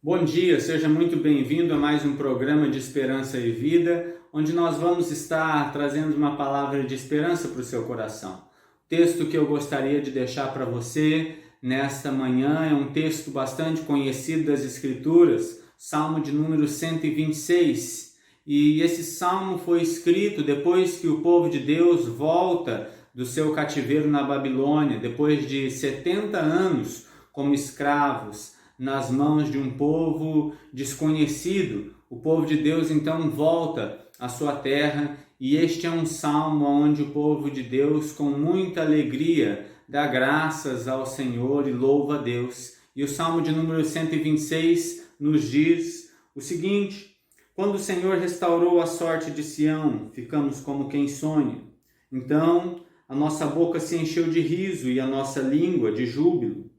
Bom dia, seja muito bem-vindo a mais um programa de Esperança e Vida, onde nós vamos estar trazendo uma palavra de esperança para o seu coração. O texto que eu gostaria de deixar para você nesta manhã é um texto bastante conhecido das Escrituras, Salmo de número 126. E esse salmo foi escrito depois que o povo de Deus volta do seu cativeiro na Babilônia, depois de 70 anos como escravos nas mãos de um povo desconhecido. O povo de Deus então volta à sua terra e este é um salmo onde o povo de Deus, com muita alegria, dá graças ao Senhor e louva a Deus. E o salmo de número 126 nos diz o seguinte: quando o Senhor restaurou a sorte de Sião, ficamos como quem sonha. Então a nossa boca se encheu de riso e a nossa língua de júbilo.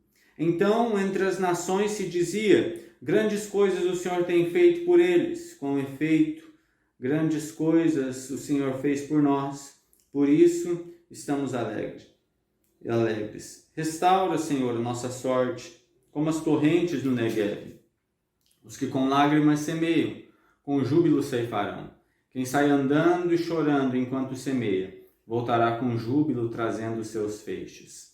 Então, entre as nações se dizia: grandes coisas o Senhor tem feito por eles. Com efeito, grandes coisas o Senhor fez por nós. Por isso, estamos alegres. Restaura, Senhor, a nossa sorte, como as torrentes do Negueb. Os que com lágrimas semeiam, com júbilo ceifarão. Quem sai andando e chorando enquanto semeia, voltará com júbilo trazendo os seus feixes.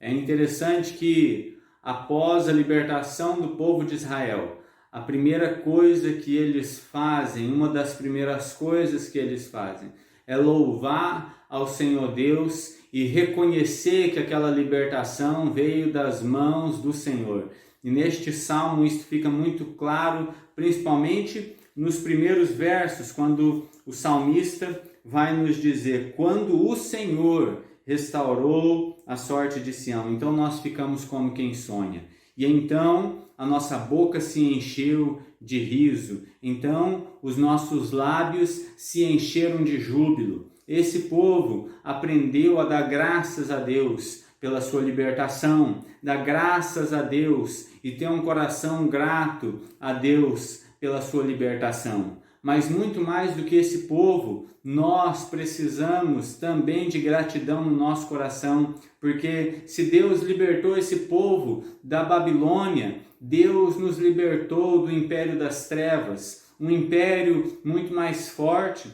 É interessante que, após a libertação do povo de Israel, a primeira coisa que eles fazem, uma das primeiras coisas que eles fazem, é louvar ao Senhor Deus e reconhecer que aquela libertação veio das mãos do Senhor. E neste salmo isso fica muito claro, principalmente nos primeiros versos, quando o salmista vai nos dizer: quando o Senhor restaurou a sorte de Sião. Então nós ficamos como quem sonha. E então a nossa boca se encheu de riso. Então os nossos lábios se encheram de júbilo. Esse povo aprendeu a dar graças a Deus pela sua libertação, dar graças a Deus e ter um coração grato a Deus pela sua libertação. Mas muito mais do que esse povo, nós precisamos também de gratidão no nosso coração, porque se Deus libertou esse povo da Babilônia, Deus nos libertou do império das trevas, um império muito mais forte,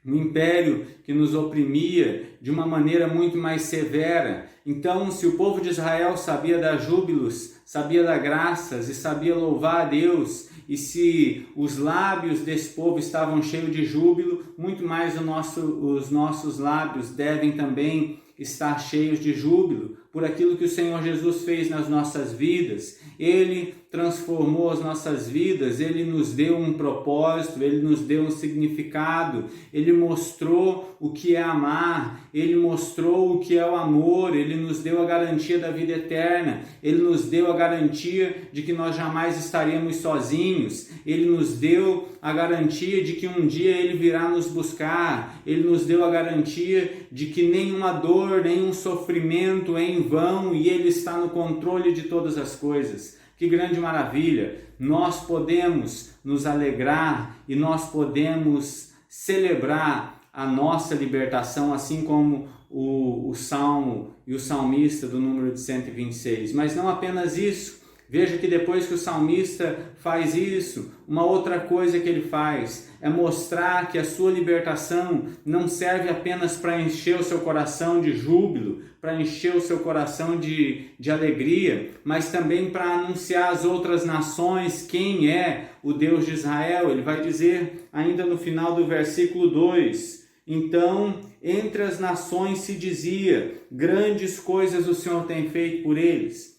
um império que nos oprimia de uma maneira muito mais severa. Então, se o povo de Israel sabia dar júbilos, sabia dar graças e sabia louvar a Deus, e se os lábios desse povo estavam cheios de júbilo, muito mais os nossos lábios devem também estar cheios de júbilo por aquilo que o Senhor Jesus fez nas nossas vidas. Ele transformou as nossas vidas, Ele nos deu um propósito, Ele nos deu um significado, Ele mostrou o que é amar, Ele mostrou o que é o amor, Ele nos deu a garantia da vida eterna, Ele nos deu a garantia de que nós jamais estaríamos sozinhos, Ele nos deu a garantia de que um dia Ele virá nos buscar, Ele nos deu a garantia de que nenhuma dor, nenhum sofrimento é em vão e Ele está no controle de todas as coisas. Que grande maravilha! Nós podemos nos alegrar e nós podemos celebrar a nossa libertação, assim como o Salmo e o salmista do número de 126. Mas não apenas isso. Veja que depois que o salmista faz isso, uma outra coisa que ele faz é mostrar que a sua libertação não serve apenas para encher o seu coração de júbilo, para encher o seu coração de alegria, mas também para anunciar às outras nações quem é o Deus de Israel. Ele vai dizer ainda no final do versículo 2: então, entre as nações se dizia: grandes coisas o Senhor tem feito por eles.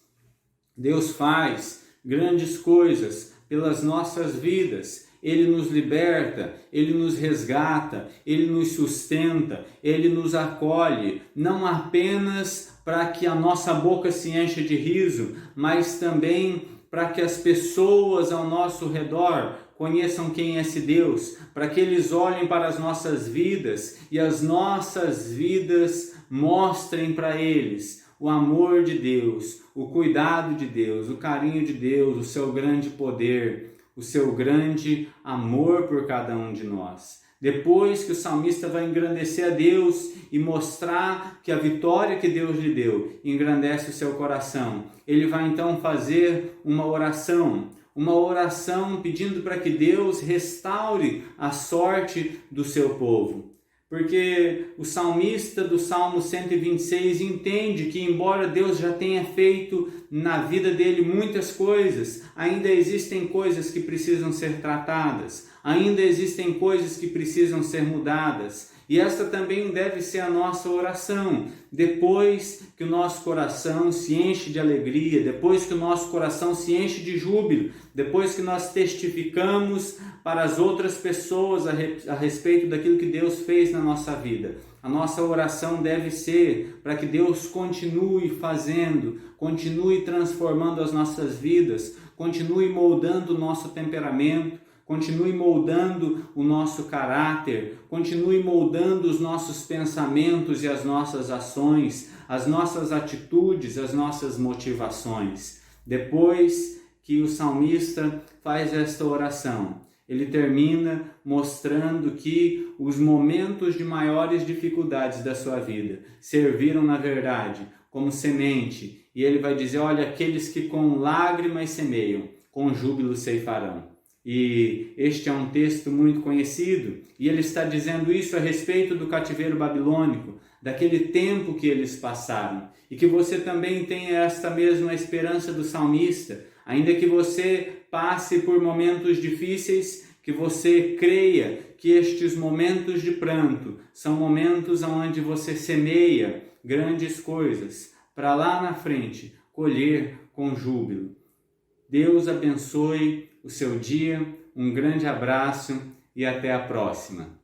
Deus faz grandes coisas pelas nossas vidas. Ele nos liberta, Ele nos resgata, Ele nos sustenta, Ele nos acolhe, não apenas para que a nossa boca se encha de riso, mas também para que as pessoas ao nosso redor conheçam quem é esse Deus, para que eles olhem para as nossas vidas e as nossas vidas mostrem para eles o amor de Deus, o cuidado de Deus, o carinho de Deus, o seu grande poder, o seu grande amor por cada um de nós. Depois que o salmista vai engrandecer a Deus e mostrar que a vitória que Deus lhe deu engrandece o seu coração, ele vai então fazer uma oração uma oração pedindo para que Deus restaure a sorte do seu povo. Porque o salmista do Salmo 126 entende que, embora Deus já tenha feito na vida dele muitas coisas, ainda existem coisas que precisam ser tratadas, ainda existem coisas que precisam ser mudadas. E esta também deve ser a nossa oração. Depois que o nosso coração se enche de alegria, depois que o nosso coração se enche de júbilo, depois que nós testificamos para as outras pessoas a respeito daquilo que Deus fez na nossa vida, a nossa oração deve ser para que Deus continue fazendo, continue transformando as nossas vidas, continue moldando o nosso temperamento, continue moldando o nosso caráter, continue moldando os nossos pensamentos e as nossas ações, as nossas atitudes, as nossas motivações. Depois que o salmista faz esta oração, ele termina mostrando que os momentos de maiores dificuldades da sua vida serviram, na verdade, como semente. E ele vai dizer, olha, aqueles que com lágrimas semeiam, com júbilo ceifarão. E este é um texto muito conhecido, e ele está dizendo isso a respeito do cativeiro babilônico, daquele tempo que eles passaram. E que você também tenha esta mesma esperança do salmista, ainda que você passe por momentos difíceis, que você creia que estes momentos de pranto são momentos onde você semeia grandes coisas, para lá na frente colher com júbilo. Deus abençoe o seu dia, um grande abraço e até a próxima.